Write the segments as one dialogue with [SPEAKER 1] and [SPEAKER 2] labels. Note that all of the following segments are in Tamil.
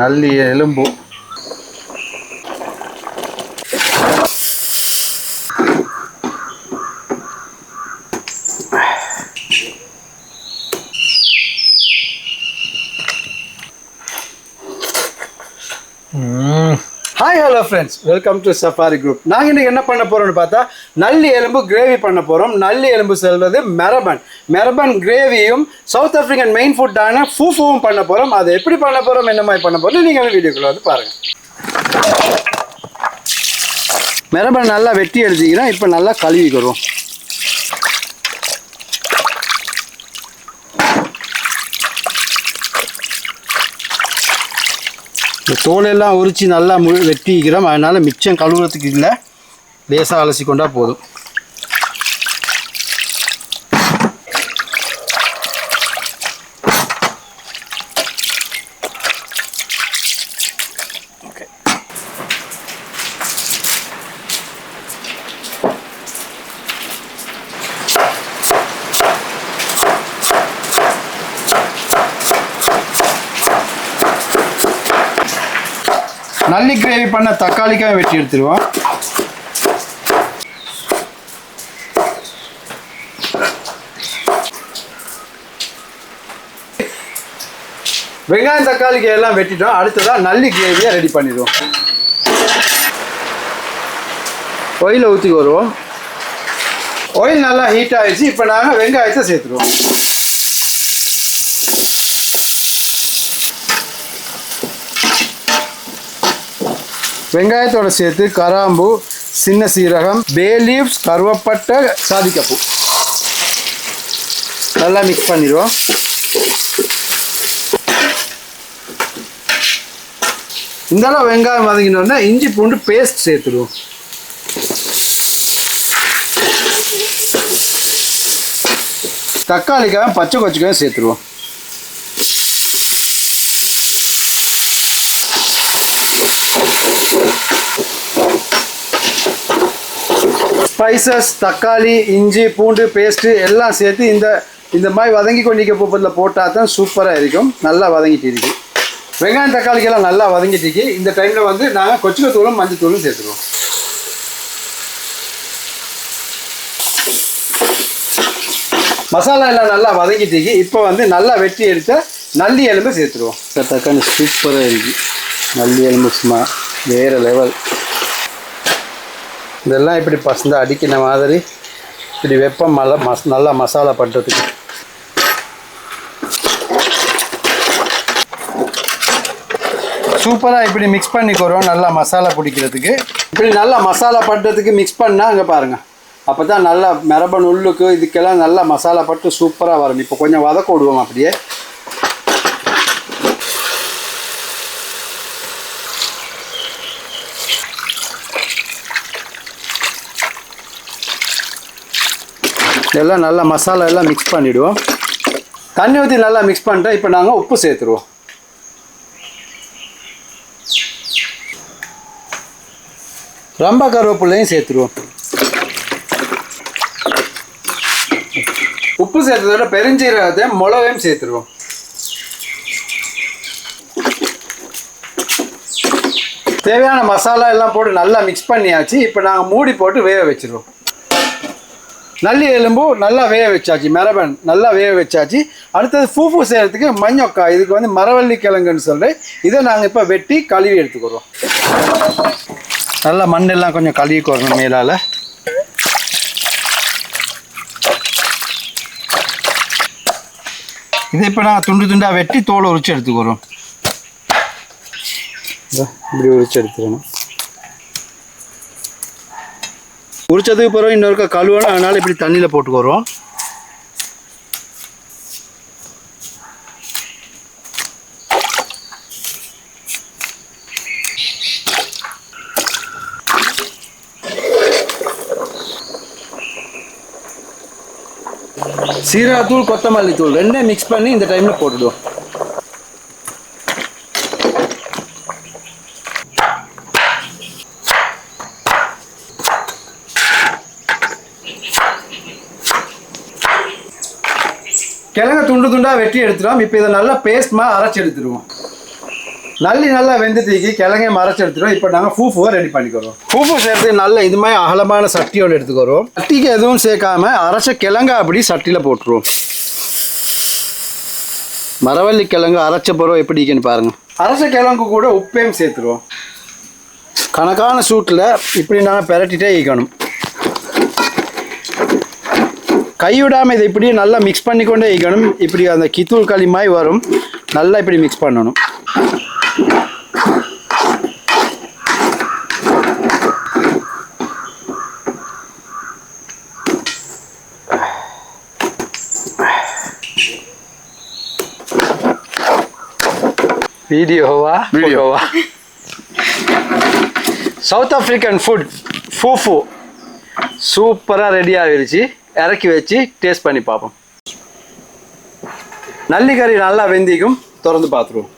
[SPEAKER 1] நல்லி எலும்பு. Hi hello friends, welcome to safari group. நாங்கள் இன்றைக்கி என்ன பண்ண போகிறோம்னு பார்த்தா நல்லி எலும்பு கிரேவி பண்ண போகிறோம். நல்லி எலும்பு செல்வது மெரபன் கிரேவியும் சவுத் ஆஃப்ரிக்கன் மெயின் ஃபுட்டான ஃபூஃபுவும் பண்ண போகிறோம். அதை எப்படி பண்ண போகிறோம், என்ன மாதிரி பண்ண போகிறோம், நீங்கள் வீடியோக்குள்ள வந்து பாருங்கள். மெரபன் நல்லா வெட்டி எடுத்துக்கிறோம். இப்போ நல்லா கழுவிக்கிறோம். இந்த தோலெல்லாம் உரித்து நல்லா வெட்டிக்கிறோம். அதனால் மிச்சம் கழுவுறதுக்கு இல்லை, லேசாக அலசி கொண்டா போதும். நல்லி கிரேவி பண்ண தக்காளிக்காக வெட்டி எடுத்துருவோம். வெங்காயம் தக்காளிக்காய் எல்லாம் வெட்டிட்டோம். அடுத்ததான் நல்லி கிரேவியை ரெடி பண்ணிடுவோம். ஆயிலை ஊற்றி வருவோம். ஆயில் நல்லா ஹீட் ஆகிடுச்சு. இப்போ நாங்கள் வெங்காயத்தை சேர்த்துருவோம். வெங்காயத்தோட சேர்த்து கராம்பு, சின்ன சீரகம், பே லீவ்ஸ், கருவேப்பட்டை, சாதிக்கப்பூ நல்லா மிக்ஸ் பண்ணிடுவோம். இந்த அளவு வெங்காயம் வதங்கினோடனே இஞ்சி பூண்டு பேஸ்ட் சேர்த்துடுவோம். தக்காளிக்காயும் பச்சை கொச்சிக்காயும் சேர்த்துருவோம். ஸ்பைசஸ், தக்காளி, இஞ்சி பூண்டு பேஸ்ட்டு எல்லாம் சேர்த்து இந்த மாதிரி வதங்கி கொண்டிருக்க போப்பதில் போட்டால் தான் சூப்பராக இருக்கும். நல்லா வதங்கிட்டு இருக்கு. வெங்காயம் தக்காளிக்கெல்லாம் நல்லா வதங்கிட்டு இருக்கு. இந்த டைமில் வந்து நாங்கள் கொச்சிக்கத்தூளும் மஞ்சத்தூளும் சேர்த்துருவோம். மசாலா எல்லாம் நல்லா வதங்கிட்டு இருக்கு. இப்போ வந்து நல்லா வெட்டி எடுத்த நல்லி எலும்பு சேர்த்துருவோம். தக்காளி சூப்பராக இருக்குது. நல்லி எலும்பு சும்மா வேறு லெவல். இதெல்லாம் இப்படி பசங்க அடிக்கிற மாதிரி இப்படி வெப்பம் நல்லா மசாலா பண்ணுறதுக்கு. சூப்பராக இப்படி மிக்ஸ் பண்ணிக்கிறோம். நல்லா மசாலா பிடிக்கிறதுக்கு இப்படி நல்லா மசாலா பண்ணுறதுக்கு மிக்ஸ் பண்ணால் அங்கே பாருங்கள். அப்போ தான் நல்லா மெரபன் உள்ளுக்கு இதுக்கெல்லாம் நல்லா மசாலா பட்டு சூப்பராக வரும். இப்போ கொஞ்சம் வதக்க விடுவோம். அப்படியே எல்லாம் நல்லா மசாலா எல்லாம் மிக்ஸ் பண்ணிவிடுவோம். தண்ணி ஊற்றி நல்லா மிக்ஸ் பண்ணிட்டோம். இப்போ நாங்கள் உப்பு சேர்த்துருவோம். ரொம்ப கருவேப்பிலையும் சேர்த்துருவோம். உப்பு சேர்த்ததோட பெருஞ்சீரகத்தை மிளகையும் சேர்த்துருவோம். தேவையான மசாலா எல்லாம் போட்டு நல்லா மிக்ஸ் பண்ணியாச்சு. இப்போ நாங்கள் மூடி போட்டு வேக வச்சுருவோம். நல்லி எலும்பு நல்லா வேக வச்சாச்சு. மெரபன் நல்லா வேக வச்சாச்சு. அடுத்தது ஃபூஃபு செய்கிறதுக்கு மஞ்சக்காய், இதுக்கு வந்து மரவள்ளி கிழங்குன்னு சொல்கிறேன். இதை நாங்கள் இப்போ வெட்டி கழுவி எடுத்துக்கிறோம். நல்லா மண்ணெல்லாம் கொஞ்சம் கழுவிக்கிறோம் மேலால். இதை இப்போ நாங்கள் துண்டு துண்டாக வெட்டி தோலை உரிச்சு எடுத்துக்கிறோம். இப்படி உரிச்சு எடுத்துக்கணும். உரிச்சதுக்கு பிறகு இன்னொருக்கா கழுவணும். அதனால் இப்படி தண்ணியில் போட்டுக்கிறோம். சீரகத்தூள், கொத்தமல்லி தூள் ரெண்டும் மிக்ஸ் பண்ணி இந்த டைமில் போட்டுடுவோம். கிழங்க துண்டு துண்டாக வெட்டி எடுத்துடுவோம். இப்போ இதை நல்லா பேஸ்ட் மாதிரி அரைச்சி எடுத்துடுவோம். நல்லி நல்லா வெந்துட்டு கிழங்கே மறைச்சி எடுத்துக்கிறோம். இப்போ நாங்கள் ஃபூஃபுவை ரெடி பண்ணிக்கிறோம். ஃபூஃபு சேர்த்து நல்ல இது மாதிரி அகலமான சட்டியோடு எடுத்துக்கிறோம். சட்டிக்கு எதுவும் சேர்க்காம அரைச்ச கிழங்கா அப்படி சட்டியில் போட்டுருவோம். மரவள்ளி கிழங்கு அரைச்ச பிறகு எப்படி இருக்குன்னு பாருங்கள். அரைச்ச கிழங்கு கூட உப்பையும் சேர்த்துருவோம். கணக்கான சூட்டில் இப்படி நாங்கள் பெரட்டிகிட்டே ஈக்கணும். கைவிடாமல் இதை இப்படியே நல்லா மிக்ஸ் பண்ணிக்கொண்டே ஈக்கணும். இப்படி அந்த கித்தூள் களி மாதிரி வரும். நல்லா இப்படி மிக்ஸ் பண்ணணும். வீடியோவா சவுத் ஆப்பிரிக்கன் ஃபுட் ஃபூஃபு சூப்பராக ரெடி ஆகிருச்சு. இறக்கி வச்சு டேஸ்ட் பண்ணி பார்ப்போம். நல்லிக்கறி நல்லா வெந்திக்கும். திறந்து பார்த்துருவோம்.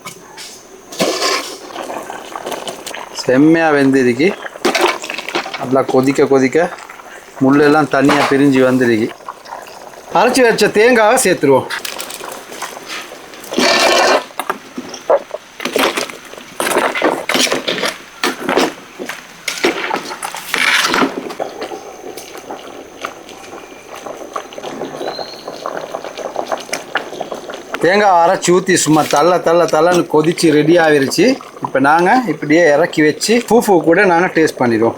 [SPEAKER 1] செம்மையாக வெந்திருக்கு. நல்லா கொதிக்க கொதிக்க முள்ளெல்லாம் தனியாக பிரிஞ்சு வந்துருக்கு. அரைச்சி வச்ச தேங்காவை சேர்த்துருவோம். தேங்காய் அரைச்சி ஊற்றி சும்மா தள்ளன்னு கொதிச்சு ரெடி ஆகிருச்சு. இப்போ நாங்கள் இப்படியே இறக்கி வச்சு ஃபூஃபு கூட நாங்கள் டேஸ்ட் பண்ணிடுவோம்.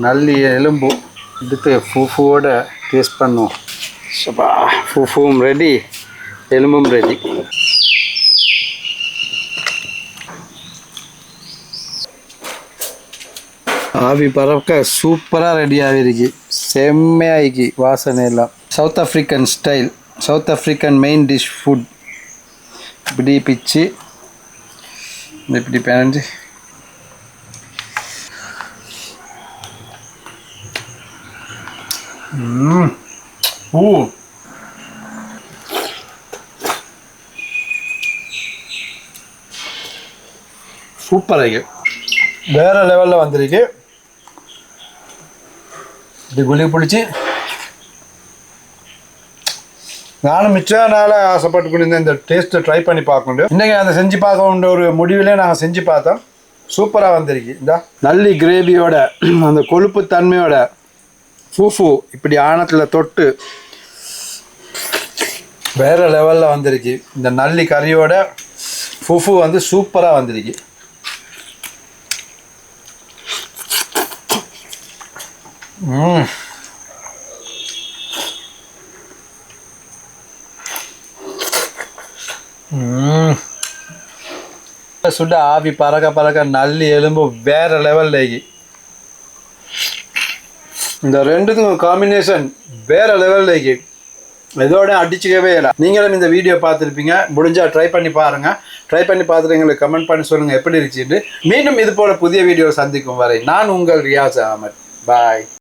[SPEAKER 1] நல்லி எலும்பு எடுத்து ஃபூஃபுவோட டேஸ்ட் பண்ணுவோம். சப்பா ஃபூஃபுவும் ரெடி, எலும்பும் ரெடி. ஆவி பறக்க சூப்பராக ரெடி ஆகிருக்கு. செம்மையாகி வாசனை எல்லாம். South African style, south African main dish food. இப்படி பிச்சு இப்படி பிணைஞ்சு சூப்பராக வேறு லெவலில் வந்திருக்கு. இப்படி குழி பிடிச்சி நானும் மிச்சம் நாள் ஆசைப்பட்டு கொண்டு இந்த டேஸ்ட்டை ட்ரை பண்ணி பார்க்கணும். இன்றைக்கி அதை செஞ்சு பார்க்கணுன்ற ஒரு முடிவிலே நாங்கள் செஞ்சு பார்த்தோம். சூப்பராக வந்திருக்கு. இந்த நல்லி கிரேவியோட அந்த கொழுப்பு தன்மையோட ஃபூஃபு இப்படி ஆணத்தில் தொட்டு வேறு லெவலில் வந்திருக்கு. இந்த நல்லி கறியோட ஃபூஃபு வந்து சூப்பராக வந்திருக்கு. சுட ஆவி பறக்க நல்லி எலும்பு வேற லெவல்ல. இந்த ரெண்டுக்கும் காம்பினேஷன் வேற லெவல்ல. இதோட அடிச்சுக்கவே இல்லை. நீங்களும் இந்த வீடியோ பார்த்துருப்பீங்க. முடிஞ்சா ட்ரை பண்ணி பாருங்க. ட்ரை பண்ணி பார்த்துட்டு எங்களுக்கு கமெண்ட் பண்ணி சொல்லுங்க எப்படி இருந்துச்சுன்னு. மீண்டும் இது போல புதிய வீடியோ சந்திக்கும் வரை நான் உங்கள் ரியாஸ் அஹமத். பாய்.